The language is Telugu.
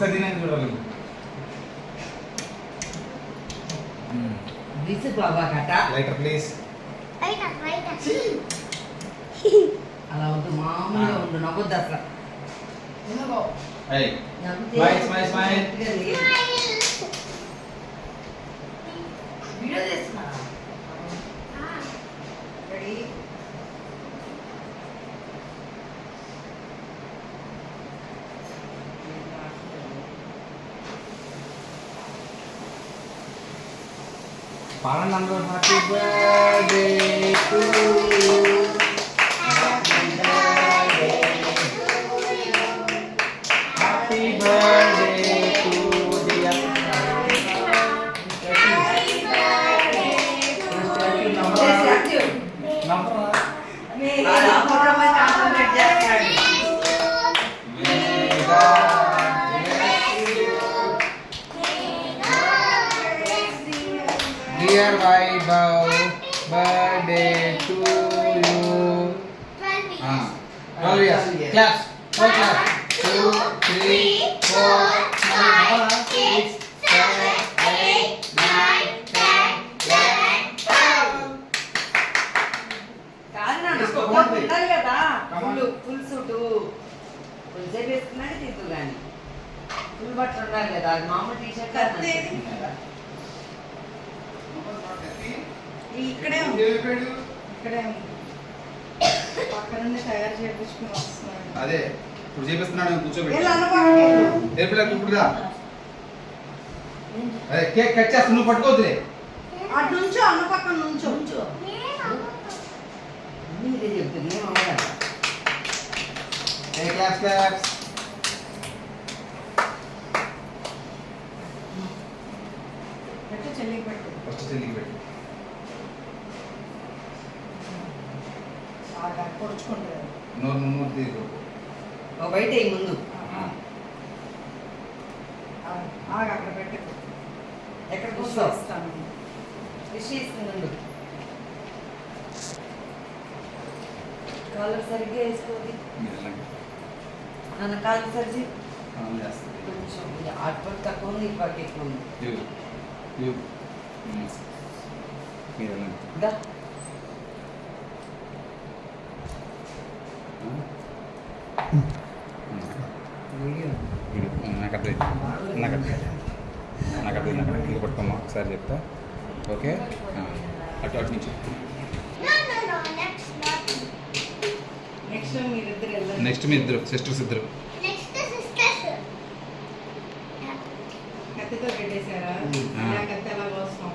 ఒకసారి తినేది చూడాలి. దిస్ బాబా కట లైటర్ ప్లీజ్. అలా వద్దు, మామూలుగా ఉండు, నవ్వద్దు అసలు. వీడియో చేస్తున్నా. రెడీ? పాడండి అందరూ. Happy birthday to you, happy birthday to dear. Dear Vaibhav, birthday to you. 12 years. Claps. 4 claps. 2, 3, 4, 5, 6, 7, 8, 9, 10, 11, 12. ఉండాలి కదా, ఫుల్ సూటు ఫుల్ సేపు వేసుకున్నాక తిద్దు కానీ ఫుల్ బట్టలు ఉండాలి కదా. అది మామూలు టీషర్ట్ ఇక్కడే ఇక్కడే పక్క నుండి తయారు చేయించుకుని వస్తున్నాడు. అదే ఇప్పుడు చేపిస్తున్నాడు, కూర్చోబెట్టి. ఇప్పుడుదా అదే కేక్ కట్ చేస్తా, నువ్వు పట్టుకోవద్దులే. అటు నుంచో అన్న పక్కన నుంచో ఇదే చెప్తుంది, ఏం అవ్వదు. Claps claps. పెట్టు, చెల్లికి పెట్టు. ఫస్ట్ చెల్లికి పెట్టు. పొడుచుకుంటారు. నోరు తీరు. బయట ముందు అక్కడ పెట్టు. ఎక్కడ కూర్చోస్తాను విషయిస్తుంది. కాలర్ సరిగ్గా వేసుకోండి. నన్ను కాలు సరిచి కొంచెం అటు తక్కువ ఉంది, ఇప్పటికి ఎక్కువ ఉంది. నాకు అర్థం పట్టుకోమ్మా ఒకసారి చెప్తా. ఓకే, అటు అటు నుంచి నెక్స్ట్ మీ ఇద్దరు సిస్టర్స్ ఇద్దరు. కత్తితో పెట్టేశారా? కత్తి ఎలా కోస్తాం?